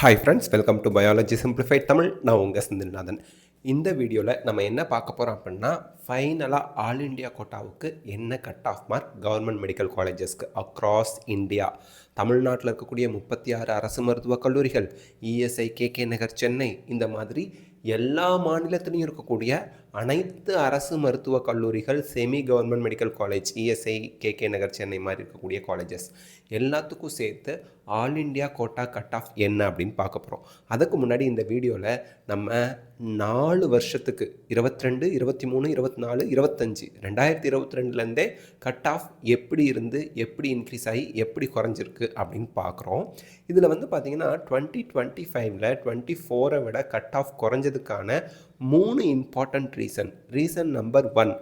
Hi friends, welcome to biology simplified Tamil. நான் உங்கள் செந்தில்நாதன். இந்த வீடியோவில் நம்ம என்ன பார்க்க போகிறோம் அப்படின்னா, ஃபைனலாக ஆல் இண்டியா கோட்டாவுக்கு என்ன cut off mark government medical காலேஜஸ்க்கு அக்ராஸ் இந்தியா, தமிழ்நாட்டில் இருக்கக்கூடிய 36 அரசு மருத்துவக் கல்லூரிகள், இஎஸ்ஐ, கேகே நகர், சென்னை, இந்த மாதிரி எல்லா மாநிலத்திலையும் இருக்கக்கூடிய அனைத்து அரசு மருத்துவக் கல்லூரிகள், semi government medical college, ESI, KK Nagar, Chennai மாதிரி இருக்கக்கூடிய காலேஜஸ் எல்லாத்துக்கும் சேர்த்து all India quota cut off என்ன அப்படின்னு பார்க்க போகிறோம். அதுக்கு முன்னாடி இந்த வீடியோவில் நம்ம 4 வருஷத்துக்கு 22, 23, 24, 25 2022லேருந்தே கட் ஆஃப் எப்படி இருந்து எப்படி இன்க்ரீஸ் ஆகி எப்படி குறைஞ்சிருக்கு அப்படின்னு பார்க்குறோம். இதில் பார்த்திங்கன்னா 2025ல் 24 விட கட் ஆஃப் குறைஞ்சதுக்கான 3 important reason number 1,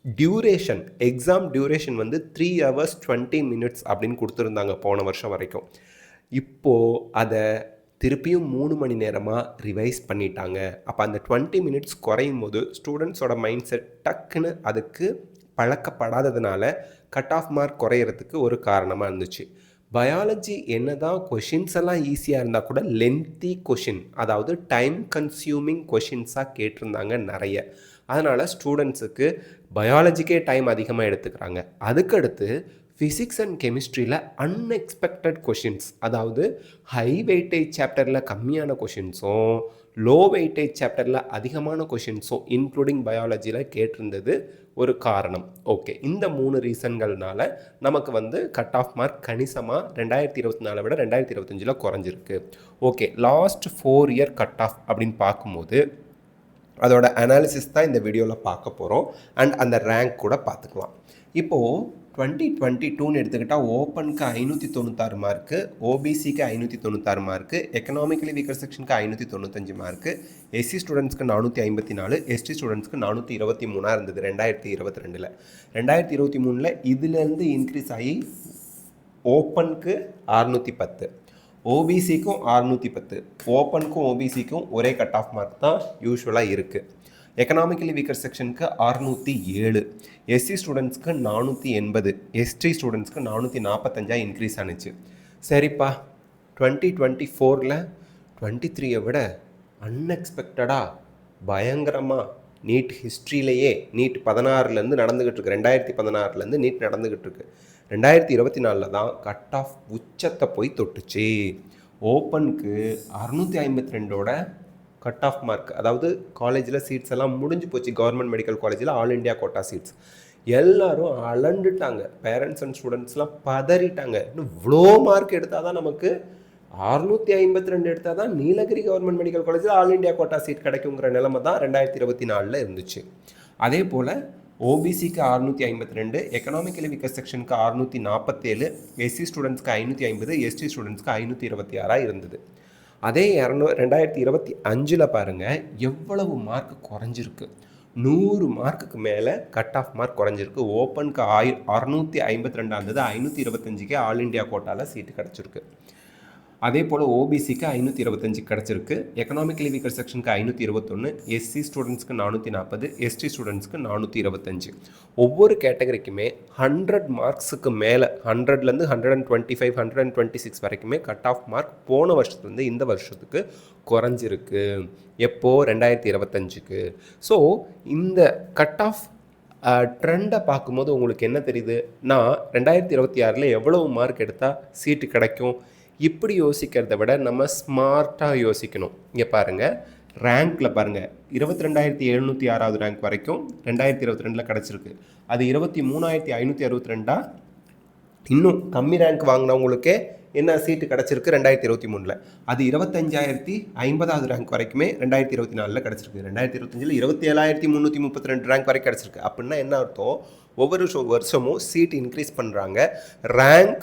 duration. Exam duration 3 hours 20 minutes அப்படின்னு கொடுத்துருந்தாங்க போன வருஷம் வரைக்கும். இப்போது அதை திருப்பியும் 3 மணி நேரமாக ரிவைஸ் பண்ணிட்டாங்க. அப்போ அந்த 20 minutes குறையும் போது ஸ்டூடெண்ட்ஸோட மைண்ட் செட் டக்குன்னு அதுக்கு பழக்கப்படாததுனால கட் ஆஃப் மார்க் குறையிறதுக்கு ஒரு காரணமாக இருந்துச்சு. பயாலஜி என்ன தான் கொஷின்ஸ் எல்லாம் ஈஸியாக இருந்தால் கூட லென்த்தி கொஷின், அதாவது டைம் கன்சியூமிங் கொஷின்ஸாக கேட்டிருந்தாங்க நிறைய. அதனால் ஸ்டூடெண்ட்ஸுக்கு பயாலஜிக்கே டைம் அதிகமாக எடுத்துக்கிறாங்க. அதுக்கடுத்து ஃபிசிக்ஸ் அண்ட் கெமிஸ்ட்ரியில் அன்எக்ஸ்பெக்டட் கொஷின்ஸ், அதாவது ஹை வெயிட்டேஜ் சாப்டரில் கம்மியான கொஷின்ஸும் லோ வெயிட்டேஜ் சாப்டரில் அதிகமான கொஷின்ஸும் இன்க்ளூடிங் பயாலஜியில் கேட்டிருந்தது ஒரு காரணம். ஓகே, இந்த 3 ரீசன்கள்னால நமக்கு கட் ஆஃப் மார்க் கணிசமாக 2024 விட 2025 குறைஞ்சிருக்கு. Okay, last 4 year cut off அப்படின்னு பார்க்கும்போது அதோட அனாலிசிஸ் தான் இந்த வீடியோவில் பார்க்க போகிறோம். அண்ட் அந்த ரேங்க் கூட பார்த்துக்கலாம். இப்போது 2022ன்னு எடுத்துக்கிட்டால் ஓப்பனுக்கு 596 மார்க்கு, ஓபிசிக்கு 596 மார்க்கு, எக்கனாமிக்கலி வீக்கர் செக்ஷனுக்கு 595 மார்க்கு, எஸ்சி ஸ்டூடெண்ட்ஸ்க்கு 454, எஸ்டி ஸ்டூடெண்ட்ஸ்க்கு 423 இருந்தது 2022ல். 2023ல் இதுலேருந்து இன்க்ரீஸ் ஆகி ஓப்பனுக்கு 610, ஓபிசிக்கும் 610, ஓப்பனுக்கும் ஓபிசிக்கும் ஒரே கட் ஆஃப் மார்க் தான் யூஸ்வலாக இருக்குது. எக்கனாமிக்கலி வீக்கர் செக்ஷனுக்கு 607, எஸ்சி ஸ்டூடெண்ட்ஸ்க்கு 480, எஸ்டி ஸ்டூடெண்ட்ஸ்க்கு 445 இன்க்ரீஸ் ஆனிச்சு. சரிப்பா, 2024ல் 23 விட அன்எக்ஸ்பெக்டடாக பயங்கரமாக நீட் ஹிஸ்ட்ரியிலேயே நீட் 16லேருந்து நடந்துக்கிட்டு இருக்கு. 2016லேருந்து நீட் நடந்துக்கிட்டு இருக்கு. 2024ல் தான் கட் ஆஃப் உச்சத்தை போய் தொட்டுச்சு. ஓப்பனுக்கு 652ஓட கட் ஆஃப் மார்க், அதாவது காலேஜில் சீட்ஸ் எல்லாம் முடிஞ்சு போச்சு. கவர்மெண்ட் மெடிக்கல் காலேஜில் ஆல் இண்டியா கோட்டா சீட்ஸ் எல்லோரும் அலண்டுட்டாங்க. Parents and ஸ்டூடெண்ட்ஸ்லாம் பதறிட்டாங்க. இன்னும் இவ்வளோ மார்க் எடுத்தால் தான் நமக்கு 652 எடுத்தால் தான் நீலகிரி கவர்மெண்ட் மெடிக்கல் காலேஜில் ஆல் இண்டியா கோட்டா சீட் கிடைக்குங்கிற நிலைமை தான் 2024ல் இருந்துச்சு. அதே போல் ஓபிசிக்கு 652, எக்கனாமிக்கலி வீக்கர் செக்ஷனுக்கு 647, எஸ்சி ஸ்டூடெண்ட்ஸ்க்கு 550, எஸ்டி ஸ்டூடெண்ட்ஸ்க்கு 526 இருந்தது. அதே 2025ல் பாருங்கள் எவ்வளவு மார்க் குறைஞ்சிருக்கு. 100 மார்க்குக்கு மேலே கட் ஆஃப் மார்க் குறைஞ்சிருக்கு. ஓப்பனுக்கு 652 இருந்தது, 525க்கே ஆல் இண்டியா கோட்டாவில் சீட்டு கிடச்சிருக்கு. அதே போல் ஓபிசிக்கு 525 கிடச்சிருக்கு, எக்கனாமிக்கலி வீக்கர் செக்ஷனுக்கு 521, எஸ்சி ஸ்டூடெண்ட்ஸ்க்கு 440, எஸ்டி ஸ்டூடெண்ட்ஸ்க்கு 425. ஒவ்வொரு கேட்டகரிக்குமே 100 மார்க்ஸுக்கு மேலே, 100லேருந்து 125, 126 வரைக்குமே கட் ஆஃப் மார்க் போன வருஷத்துலேருந்து இந்த வருஷத்துக்கு குறைஞ்சிருக்கு. எப்போது? 2025க்கு. ஸோ இந்த கட் ஆஃப் ட்ரெண்டை பார்க்கும்போது உங்களுக்கு என்ன தெரியுது? நான் 2026ல் எவ்வளவு மார்க் எடுத்தால் சீட்டு கிடைக்கும் இப்படி யோசிக்கிறத விட நம்ம ஸ்மார்ட்டாக யோசிக்கணும். இங்கே பாருங்கள், ரேங்க்கில் பாருங்கள், 22,706வது ரேங்க் வரைக்கும் 2022ல் கிடச்சிருக்கு. அது 23,562. இன்னும் கம்மி ரேங்க் வாங்கினவங்களுக்கே என்ன சீட்டு கிடச்சிருக்கு 2023ல். அது 25,050வது ரேங்க் வரைக்குமே 2024ல் கிடச்சிருக்கு. 2025ல் 27,332 ரேங்க் வரைக்கும் கிடச்சிருக்கு. அப்படின்னா என்ன அர்த்தம்? ஒவ்வொரு வருஷமும் சீட் இன்க்ரீஸ் பண்ணுறாங்க. ரேங்க்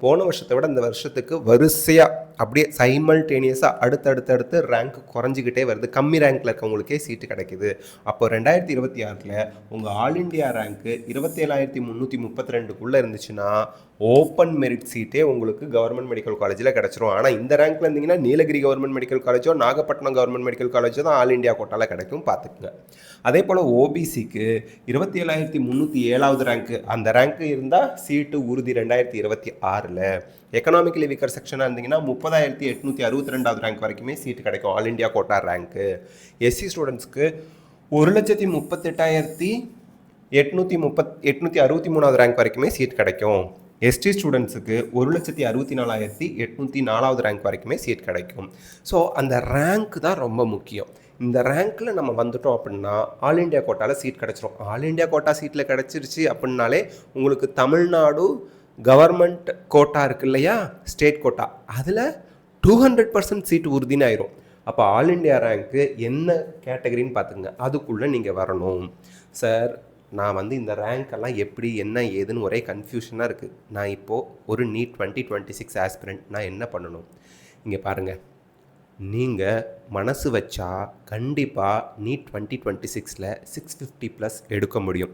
போன வருஷத்தை விட இந்த வருஷத்துக்கு வரிசையாக அப்படியே சைமல்டேனியஸாக அடுத்தடுத்து ரேங்க் குறைஞ்சிக்கிட்டே வருது. கம்மி ரேங்க்கில் இருக்கவங்களுக்கே சீட்டு கிடைக்கிது. அப்போ 2026ல் உங்கள் ஆல் இண்டியா ரேங்க்கு 27,332க்குள்ளே இருந்துச்சுன்னா ஓப்பன் மெரிட் சீட்டே உங்களுக்கு கவர்மெண்ட் மெடிக்கல் காலேஜில் கிடச்சிரும். ஆனால் இந்த ரேங்க்கில் இருந்தீங்கன்னா நீலகிரி கவர்மெண்ட் மெடிக்கல் காலேஜோ நாகப்பட்டினம் கவர்மெண்ட் மெடிக்கல் காலேஜோ தான் ஆல் இண்டியா கோட்டாவில் கிடைக்கும், பார்த்துக்குங்க. அதே போல் ஓபிசிக்கு 27,307வது ரேங்க்கு, அந்த ரேங்க்கு இருந்தால் சீட்டு உறுதி 2026ல். எக்கனாமிக்கலி வீக்கர் செக்ஷனாக இருந்தீங்கன்னா 30,862 ரேங்க் வரைக்குமே சீட்டு கிடைக்கும் ஆல் இண்டியா கோட்டா ரேங்க்கு. எஸ்சி ஸ்டூடெண்ட்ஸ்க்கு 1,38,863 ரேங்க் வரைக்குமே சீட் கிடைக்கும். எஸ்டி ஸ்டூடெண்ட்ஸுக்கு 1,64,804 ரேங்க் வரைக்குமே சீட் கிடைக்கும். ஸோ அந்த ரேங்க் தான் ரொம்ப முக்கியம். இந்த ரேங்க்கில் நம்ம வந்துட்டோம் அப்படின்னா ஆல் இண்டியா கோட்டாவில் சீட் கிடச்சிரும். ஆல் இண்டியா கோட்டா சீட்டில் கிடச்சிருச்சு அப்படின்னாலே உங்களுக்கு தமிழ்நாடு கவர்மெண்ட் கோட்டா இருக்கு இல்லையா, ஸ்டேட் கோட்டா, அதில் 200% சீட்டு உறுதின்னு ஆயிரும். அப்போ ஆல் இண்டியா ரேங்க்கு என்ன கேட்டகரின்னு பார்த்துங்க, அதுக்குள்ளே நீங்கள் வரணும். சார் நான் இந்த ரேங்க்கெல்லாம் எப்படி என்ன ஏதுன்னு ஒரே கன்ஃபியூஷனாக இருக்குது. நான் இப்போது ஒரு நீட் 2026 ஆஸ்பிரண்ட், நான் என்ன பண்ணணும்? இங்கே பாருங்கள், நீங்கள் மனசு வச்சா கண்டிப்பாக நீட் 2026 650+ எடுக்க முடியும்.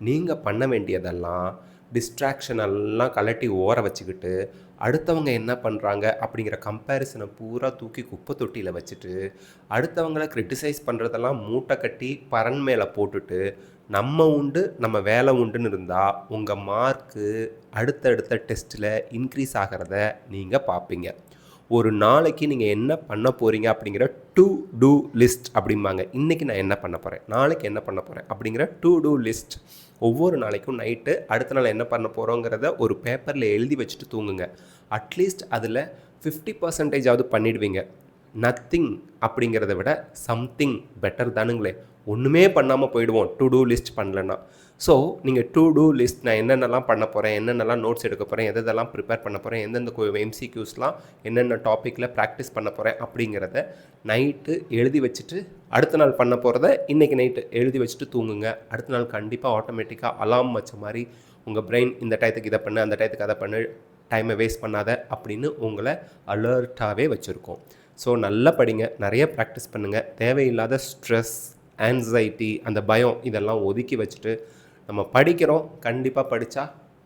நீங்கள் பண்ண வேண்டியதெல்லாம் டிஸ்ட்ராக்ஷன் எல்லாம் கலட்டி ஓர வச்சுக்கிட்டு அடுத்தவங்க என்ன பண்ணுறாங்க அப்படிங்கிற கம்பேரிசனை பூரா தூக்கி குப்பை தொட்டியில் வச்சுட்டு அடுத்தவங்களை கிரிட்டிசைஸ் பண்ணுறதெல்லாம் மூட்டை கட்டி பரன் மேலே போட்டுட்டு நம்ம உண்டு நம்ம வேலை உண்டுன்னு இருந்தால் உங்கள் மார்க்கு அடுத்தடுத்த டெஸ்ட்டில் இன்க்ரீஸ் ஆகிறத நீங்கள் பார்ப்பீங்க. ஒரு நாளைக்கு நீங்கள் என்ன பண்ண போகிறீங்க அப்படிங்கிற டு டூ லிஸ்ட் அப்படிம்பாங்க. இன்றைக்கி நான் என்ன பண்ண போகிறேன், நாளைக்கு என்ன பண்ண போகிறேன் அப்படிங்கிற டு டூ லிஸ்ட் ஒவ்வொரு நாளைக்கும் நைட்டு அடுத்த நாள் என்ன பண்ண போகிறோங்கிறத ஒரு பேப்பரில் எழுதி வச்சுட்டு தூங்குங்க. அட்லீஸ்ட் அதில் 50% பண்ணிடுவீங்க. நத்திங் அப்படிங்கிறத விட சம்திங் பெட்டர் தானுங்களே. ஒன்றுமே பண்ணாமல் போயிடுவோம் டு டூ லிஸ்ட் பண்ணலன்னா. ஸோ நீங்கள் டு டூ லிஸ்ட், நான் என்னென்னலாம் பண்ண போகிறேன், என்னென்னலாம் நோட்ஸ் எடுக்க போகிறேன், எதெல்லாம் ப்ரிப்பேர் பண்ண போகிறேன், எந்தெந்த MCQஸ்லாம் என்னென்ன டாப்பிக்கில் ப்ராக்டிஸ் பண்ண போகிறேன் அப்படிங்கிறத நைட்டு எழுதி வச்சுட்டு அடுத்த நாள் பண்ண போகிறத இன்றைக்கி நைட்டு எழுதி வச்சுட்டு தூங்குங்க. அடுத்த நாள் கண்டிப்பாக ஆட்டோமேட்டிக்காக அலாம் வச்ச மாதிரி உங்கள் பிரெயின் இந்த டயத்துக்கு இதை பண்ணு, அந்த டயத்துக்கு அதை பண்ணு, டைமை வேஸ்ட் பண்ணாத அப்படின்னு உங்களை அலர்ட்டாகவே வச்சுருக்கோம். ஸோ நல்லா படிங்க, நிறைய ப்ராக்டிஸ் பண்ணுங்கள். தேவையில்லாத ஸ்ட்ரெஸ், ஆன்சைட்டி, அந்த பயம் இதெல்லாம் ஒதுக்கி வச்சுட்டு நம்ம படிக்கிறோம். கண்டிப்பாக படித்தா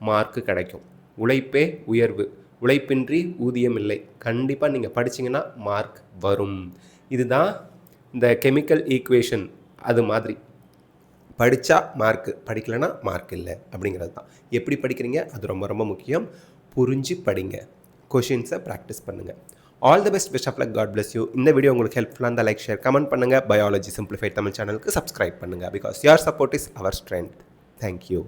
மார்க்கு கிடைக்கும். உழைப்பே உயர்வு, உழைப்பின்றி ஊதியம் இல்லை. கண்டிப்பாக நீங்கள் படிச்சிங்கன்னா மார்க் வரும். இதுதான் இந்த கெமிக்கல் ஈக்குவேஷன். அது மாதிரி படித்தா மார்க்கு, படிக்கலைன்னா மார்க் இல்லை அப்படிங்கிறது தான். எப்படி படிக்கிறீங்க அது ரொம்ப ரொம்ப முக்கியம். புரிஞ்சு படிங்க, கொஷின்ஸை ப்ராக்டிஸ் பண்ணுங்கள். All the best, best of luck, God bless you. இந்த வீடியோ உங்களுக்கு ஹெல்ப்ஃபுல்லாக இருந்தால் லைக், ஷேர், கமெண்ட் பண்ணுங்கள். பயாலஜி சிம்பிளிஃபைட் தமிழ் சேனலுக்கு சப்ஸ்கிரைப் பண்ணுங்கள். Because your support is our strength. Thank you.